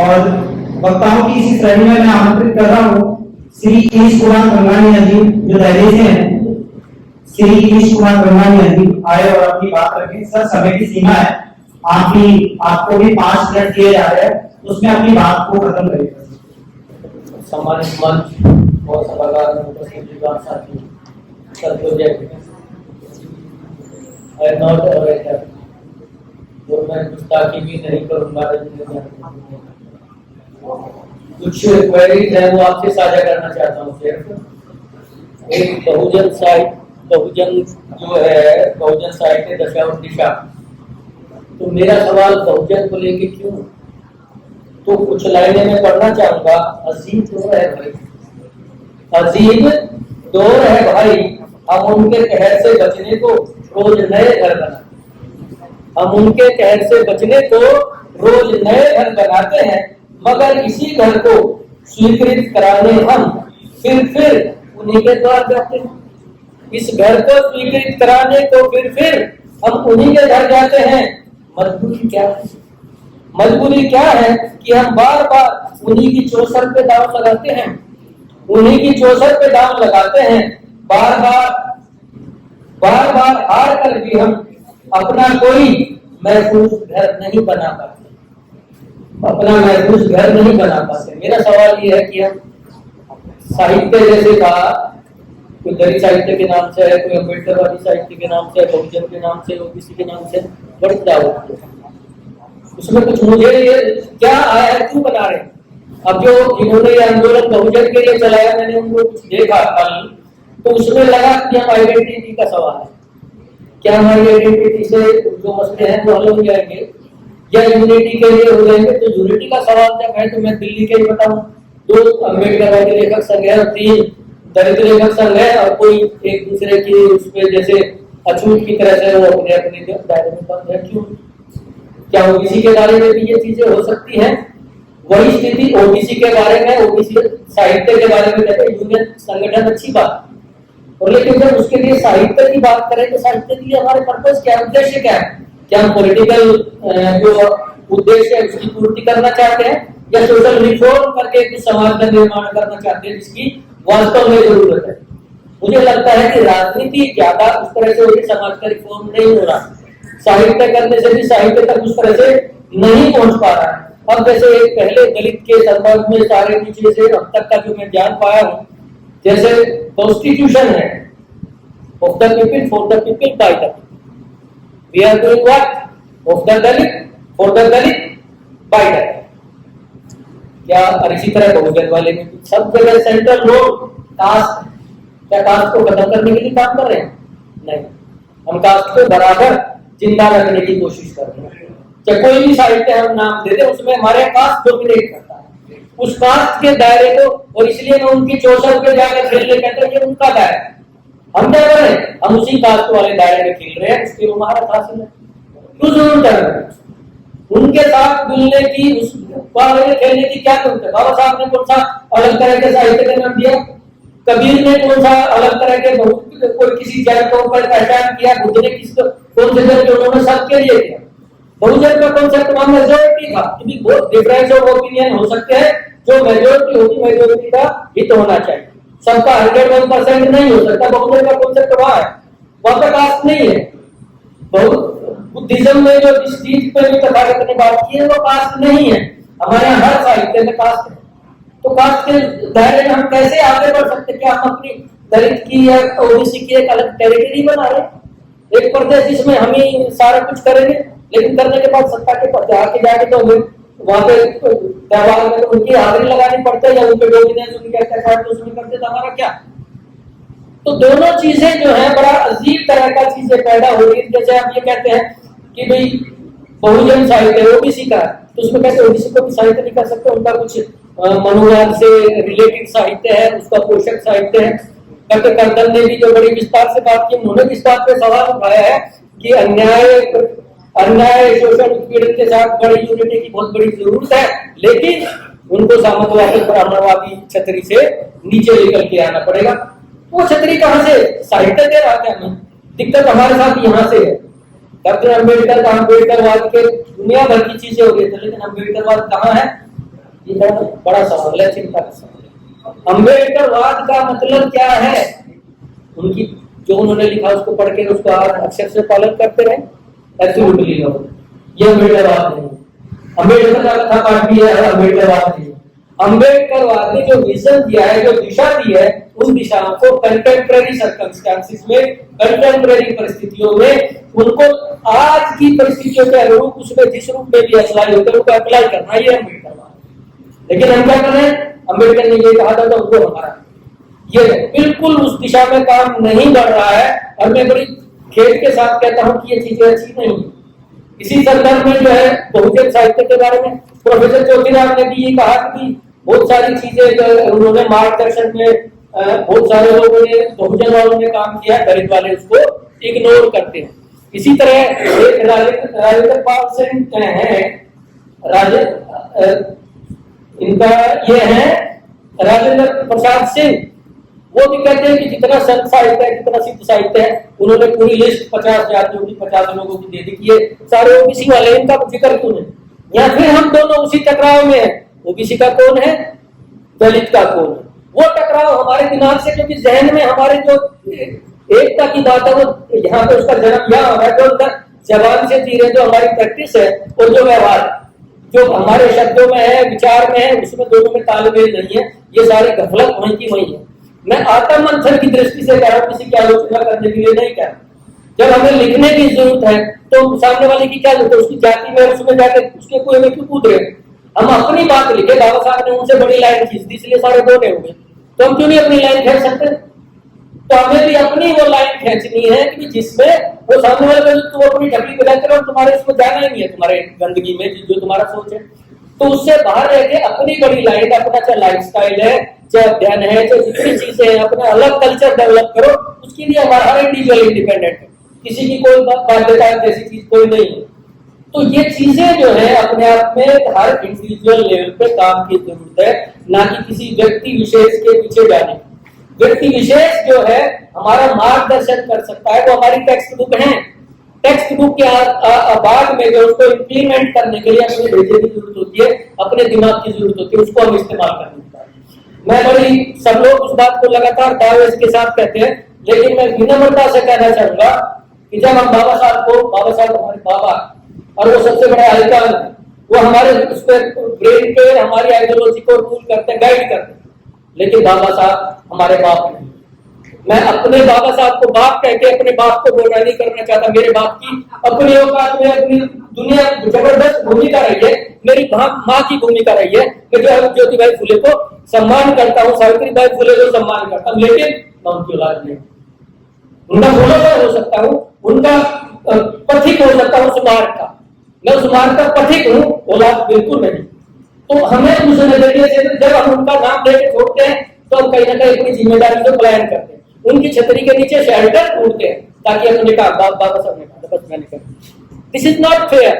और वक्ताओं की इसी श्रेणी में मैं आमंत्रित कर रहा हूँ श्री ईश कुमार गंगानी अजीब जो दिल्ली से हैं। श्री ईश कुमार गंगानी अजीब आए और अपनी बात रखें। सर, समय की सीमा है, आपको भी 5 मिनट दिए जा रहे हैं, उसमें अपनी बात को खत्म करिएगा। सम्मानित मंच और सभागार में उपस्थित विद्वान साथी, I am not a writer, और मैं गुस्ताखी भी नहीं करूंगा। कुछ क्वेरीज है वो आपसे साझा करना चाहता हूँ। सिर्फ एक बहुजन साहित्य दशा और दिशा, तो मेरा सवाल बहुजन को लेके क्यों, तो कुछ लाइनें मैं पढ़ना चाहूंगा। अजीब दौर है भाई, अजीब दौर है भाई, हम उनके कहर से बचने को रोज नए घर बनाते, हम उनके कहर से बचने को रोज नए घर बनाते हैं, मगर इसी घर को स्वीकृत कराने हम फिर उन्हीं के द्वार जाते हैं। इस घर को स्वीकृत कराने को फिर हम उन्हीं के घर जाते हैं। मजबूरी क्या है? मजबूरी क्या है कि हम बार बार उन्हीं की चौसर पे दांव लगाते हैं, उन्हीं की चौसर पे दांव लगाते हैं। बार बार हार कर भी हम अपना कोई महफूज घर नहीं बना पाते, अपना महफूज घर नहीं बना पाते। मेरा सवाल ये है कि हम साहित्य जैसे कहा, कोई दलित साहित्य के नाम से है, कोई अम्बेडकरवादी साहित्य के नाम से, बहुजन के नाम से, ओबीसी के नाम से, बड़ी दावत है उसमें। कुछ मुझे ये क्या आया है, क्यों बना रहे? अब जो जिन्होंने ये आंदोलन बहुजन के लिए चलाया, मैंने उनको कुछ देखा कल, तो उसमें लगा कि हम आइडेंटिटी का सवाल है, क्या हमारी आइडेंटिटी से जो मसले हैं वो हल हो जाएंगे या यूनिटी के लिए हो जाएंगे? तो यूनिटी का सवाल जब है तो मैं दिल्ली के ही बताऊं, 2 अम्बेडकरवादी लेखक संघ है और 3 दलित लेखक संघ है, और कोई एक दूसरे की उसमें जैसे अछूत की तरह से वो अपने अपने दायरे में बंद है। क्यों? क्या ओबीसी के बारे में भी ये चीजें हो सकती हैं? वही स्थिति ओबीसी के बारे में, ओबीसी साहित्य के बारे में कहते हैं यूनियन संगठन अच्छी बात, और लेकिन जब उसके लिए साहित्य की बात करें तो साहित्य के लिए हमारे पर्पस क्या है, उद्देश्य क्या है? क्या हम पॉलिटिकल जो उद्देश्य है उसकी पूर्ति करना चाहते हैं, या सोशल रिफॉर्म करके कुछ समाज का निर्माण करना चाहते हैं जिसकी वास्तव में जरूरत है? मुझे लगता है कि राजनीति ज्यादा उस तरह से होगी, समाज का रिफॉर्म नहीं हो रहा। साहित्य करने से भी साहित्य तक उस तरह से नहीं पहुंच पा रहा है। अब जैसे पहले दलित के संदर्भ में सारे पीछे से अब तक का जो मैं ज्ञान पाया हूँ, जैसे कॉन्स्टिट्यूशन है, of the people for the people by the people, we are doing what? Of the Dalit for the Dalit by the Dalit. क्या? और इसी तरह बहुजन वाले में सब जगह सेंट्रल रोड कास्ट, क्या कास्ट को खत्म करने के लिए काम कर रहे हैं? नहीं, हम कास्ट को बराबर जिंदा रखने की कोशिश कर रहे हैं। चाहे कोई भी साहित्य हम नाम दे दे, उसमें हमारे कास्ट डोमिनेट करता है, उस कास्ट के दायरे को, और इसलिए मैं उनकी चौसर पे जाकर खेलने कहता हूं ये उनका दायरा है। हम क्या कर रहे हैं? हम उसी कास्ट वाले दायरे में खेल रहे हैं, उसकी महारत हासिल है। क्यों जरूरत कर रहे हैं? उनके साथ मिलने की, उस वाले में खेलने की क्या जरूरत है? बाबा साहब ने कौन सा अलग तरह के साहित्य का नाम दिया? कबीर ने कौन सा अलग तरह के कोई किसी जन को ऊपर पहचान किया? बुद्ध ने किसको कौन से जन उन्होंने सबके लिए किया? बहुजन का कॉन्सेप्ट वहां मेजॉरिटी था, क्योंकि बहुत डिफरेंस ऑफ ओपिनियन हो सकते हैं, जो मेजॉरिटी होगी मेजॉरिटी का हित होना चाहिए, सबका 101% नहीं हो सकता। बहुजन का कॉन्सेप्ट वहां है, वहां पर कास्ट नहीं है। बुद्धिज्म में जो जिस चीज पे भी तथागत ने बात की है वो कास्ट नहीं है। हमारे यहाँ हर साहित्य में कास्ट है, तो कास्ट के दायरे में हम कैसे आगे बढ़ सकते? क्या हम अपनी दलित की या ओबीसी की एक अलग टेरिटरी बना रहे, एक प्रदेश जिसमें हम ही सारा कुछ करेंगे, लेकिन करने के बाद सत्ता के पद आके जाके तो हमें वहां पे व्यवहार में तो उनकी हाजिरी लगानी पड़ती है, या उनके डोमिनेंस उनके अत्याचार तो उसमें करते तो हमारा क्या? तो दोनों चीजें जो है बड़ा अजीब तरह का चीजें पैदा हो रही है। जैसे आप ये कहते हैं कि भाई बहुजन साहित्य ओबीसी का, तो उसमें कैसे ओबीसी को भी साहित्य नहीं कर सकते? उनका कुछ मनोवाद से रिलेटेड साहित्य है, उसका पोषक साहित्य है। डॉक्टर कर्दम ने भी जो बड़ी विस्तार से बात की, उन्होंने इस बात पे सवाल उठाया है कि अन्याय शोषण उत्पीड़न के साथ बड़ी यूनिटी की बहुत बड़ी जरूरत है, लेकिन उनको सामंतवादी ब्राह्मणवादी छतरी से नीचे लेकर के आना पड़ेगा। वो छतरी कहां से? साहित्य दे रहा है हमें। दिक्कत हमारे साथ यहाँ से है। डॉक्टर अम्बेडकर का अम्बेडकरवाद के दुनिया भर की चीजें हो गई थी, लेकिन अम्बेडकरवाद कहाँ है? ये बड़ा सवाल है, चिंता का सवाल है। अम्बेडकरवाद का मतलब क्या है? उनकी जो उन्होंने लिखा उसको पढ़ के उसको अक्षर से पालन करते रहे, एब्सोल्युटली नो, ये अम्बेडकरवाद नहीं है। अम्बेडकर का कथा पाठ भी है, अम्बेडकरवाद नहीं है। अम्बेडकरवाद ने जो विजन दिया है, जो दिशा दी है, उन दिशाओं को कंटेम्परेरी सर्कमस्टेंसेस में, कंटेम्परेरी परिस्थितियों में, उनको आज की परिस्थितियों के अनुरूप उसमें जिस रूप में भी अप्लाई होते हैं उनको अप्लाई करना, ये अम्बेडकरवाद। लेकिन हम क्या कर रहे हैं? अम्बेडकर ने ये कहा था तो उनको हमारा ये बिल्कुल उस दिशा में काम नहीं बढ़ रहा है। और मैं बड़ी खेद के साथ कहता हूं कि ये चीजें अच्छी नहीं है। इसी संदर्भ में जो है बहुजन साहित्य के बारे में प्रोफेसर ज्योतिराव ने भी ये कहा कि बहुत सारी चीजें जो उन्होंने मार्गदर्शन में बहुत सारे लोगों ने बहुजन वालों ने काम किया, दलित वाले उसको इग्नोर करते हैं। इसी तरह एक राजेंद्र पाल सिंह है, इनका ये है राजेंद्र प्रसाद सिंह, वो भी कहते हैं कि जितना संत साहित्य है, जितना सिद्ध साहित्य है, उन्होंने पूरी लिस्ट 50 जातियों की, 50 लोगों की दे दी कि ये सारे ओबीसी वाले, इनका जिक्र क्यों नहीं? या फिर हम दोनों उसी टकराव में हैं, ओबीसी का कौन है, दलित का कौन है? वो टकराव हमारे दिमाग से, क्योंकि जहन में हमारे जो एकता की बात है वो यहाँ पे उसका जन्म यहाँ हो रहा है, जो जबान से जी रहे, जो हमारी प्रैक्टिस है और जो व्यवहार जो हमारे शब्दों में है, विचार में है, उसमें दोनों में तालमेल नहीं है। ये सारी गफलत वहीं की वहीं है। मैं आत्म मंथन की दृष्टि से कह रहा हूँ, किसी की आलोचना करने के लिए नहीं कह रहा। जब हमें लिखने की जरूरत है तो सामने वाले की क्या जरूरत है? उसकी जाति में उसमें जाकर उसके कुएं में क्यों कूद रहे? हम अपनी बात लिखे, बाबा साहब ने उनसे बड़ी लाइन खींच दी इसलिए सारे बोले हुए, तो हम क्यों नहीं अपनी लाइन खींच सकते? तो हमें भी अपनी वो लाइन खींचनी है कि जिसमें वो सामने वाले तुम अपनी ढकली बजा कर, और तुम्हारे इसमें जाना ही नहीं है, तुम्हारे गंदगी में जो तुम्हारा सोच है, तो उससे बाहर रह के अपनी बड़ी लाइन, अपना चाहे लाइफ स्टाइल है, चाहे अध्ययन है, चाहे जितनी चीजें हैं, अपना अलग कल्चर डेवलप करो। उसके लिए हमारा हर इंडिविजुअल इंडिपेंडेंट है, किसी की कोई बाध्यता जैसी चीज कोई नहीं है। तो ये चीजें जो है अपने आप में हर इंडिविजुअल लेवल पे काम की जरूरत है, ना कि किसी व्यक्ति विशेष के पीछे जाने। व्यक्ति विशेष जो है हमारा मार्गदर्शन कर सकता है, वो हमारी टेक्स्ट बुक है। टेक्स्ट बुक के बाद में जो उसको इम्प्लीमेंट करने के लिए अपने भेजे की जरूरत होती है, अपने दिमाग की जरूरत होती है, उसको हम इस्तेमाल करने का। मैं बड़ी सब लोग उस बात को लगातार दावे के साथ कहते हैं, लेकिन मैं विनम्रता से कहना चाहूंगा कि जब हम बाबा साहब हमारे बाबा, और वो सबसे बड़ा आइकन, वो हमारे उस पर ब्रेन पे हमारी आइडियोलॉजी को रूल करते, गाइड करते, लेकिन बाबा साहब हमारे बाप नहीं। मैं अपने बाबा साहब को बाप कह के अपने बाप को बोलना नहीं करना चाहता। मेरे बाप की अपनी औकात में अपनी दुनिया जबरदस्त भूमिका रही है, मेरी माँ की भूमिका रही है। मैं जो ज्योतिबाई फुले को सम्मान करता हूँ, सावित्रीबाई फुले को सम्मान करता हूँ, लेकिन मैं उनकी औलाद नहीं। उनका फॉलोवर हो सकता हूँ, उनका पथिक हो सकता हूँ, उस मार्ग का, मैं उस मार्ग का पथिक हूँ, औलाद बिल्कुल नहीं। तो हमें उस नजरिए से जब हम उनका नाम लेके छोड़ते हैं तो हम कहीं ना कहीं अपनी जिम्मेदारी को पलायन करते हैं, उनकी छतरी के नीचे शेल्टर ढूंढते हैं ताकि अपने का बाबा साहब ने कहा बस मैंने कर। This is not fair.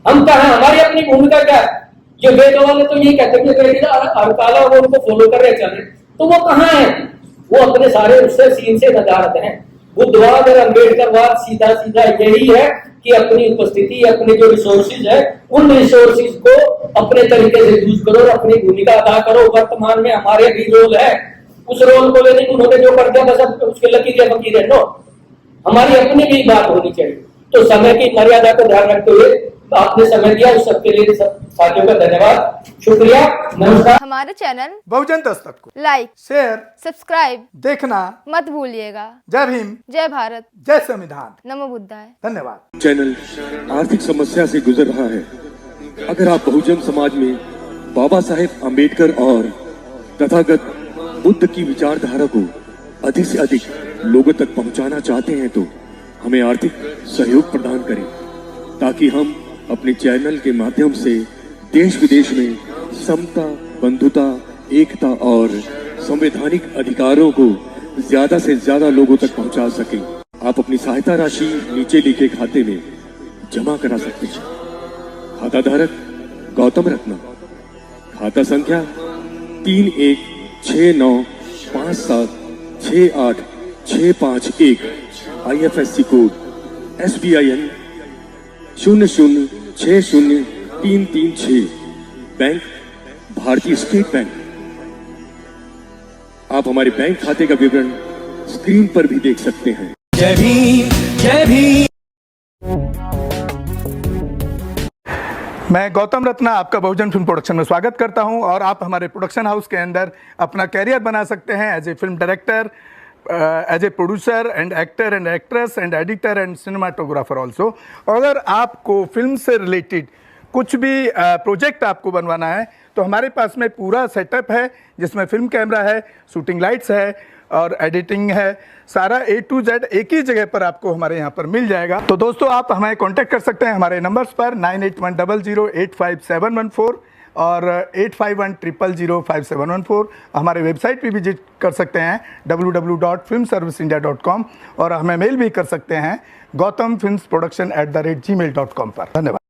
हम कहा हमारी अपनी भूमिका क्या है? जो वेद वाले तो ये कहते हैं कि अड़काला वो उनको फॉलो कर रहे चल रहे, तो वो कहाँ है? वो अपने सारे उससे सीन से नदारत हैं। बुद्धवाद और अम्बेडकरवाद सीधा सीधा यही है कि अपनी उपस्थिति, अपने जो रिसोर्सेज है, उन रिसोर्सेज को अपने तरीके से यूज करो और अपनी भूमिका अदा करो। वर्तमान में हमारे भी रोल है, उस रोल को लेने उन्होंने जो कर दिया बस अब उसके लकीर फकीर है। नो, हमारी अपनी भी बात होनी चाहिए। तो समय की मर्यादा को ध्यान रखते हुए आपने समय दिया, उस सबके लिए सब साथियों का धन्यवाद, शुक्रिया, नमस्कार। हमारे चैनल बहुजन दस्तक को लाइक, शेयर, सब्सक्राइब देखना मत भूलिएगा। जय भीम, जय भारत, जय संविधान, नमो बुद्धाय। धन्यवाद। चैनल आर्थिक समस्या से गुजर रहा है। अगर आप बहुजन समाज में बाबा साहेब अम्बेडकर और तथागत बुद्ध की विचारधारा को अधिक से अधिक लोगों तक पहुंचाना चाहते हैं तो हमें आर्थिक सहयोग प्रदान करें, ताकि हम अपने चैनल के माध्यम से देश विदेश में समता, बंधुता, एकता और संवैधानिक अधिकारों को ज्यादा से ज्यादा लोगों तक पहुंचा सकें। आप अपनी सहायता राशि नीचे लिखे खाते में जमा करा सकते हैं। खाता धारक गौतम रत्ना, खाता संख्या 316957686551, IFSC कोड SBIN 0060336, बैंक भारतीय स्टेट बैंक। आप हमारे बैंक खाते का विवरण स्क्रीन पर भी देख सकते हैं। जय भीम, जय भीम। मैं गौतम रत्ना आपका बहुजन फिल्म प्रोडक्शन में स्वागत करता हूं और आप हमारे प्रोडक्शन हाउस के अंदर अपना कैरियर बना सकते हैं as a film director, as a producer and actor and actress and editor and cinematographer also. अगर आपको फिल्म से रिलेटेड कुछ भी प्रोजेक्ट आपको बनवाना है तो हमारे पास में पूरा सेटअप है, जिसमें फिल्म कैमरा है, शूटिंग लाइट्स है और एडिटिंग है। सारा A to Z एक ही जगह पर आपको हमारे यहाँ पर मिल जाएगा। तो दोस्तों, आप हमें कांटेक्ट कर सकते हैं हमारे नंबर्स पर 9810085714 और 8510005714। हमारे वेबसाइट पे विजिट कर सकते हैं www.filmserviceindia.com और हमें मेल भी कर सकते हैं gautamfilmsproduction@gmail.com पर। धन्यवाद।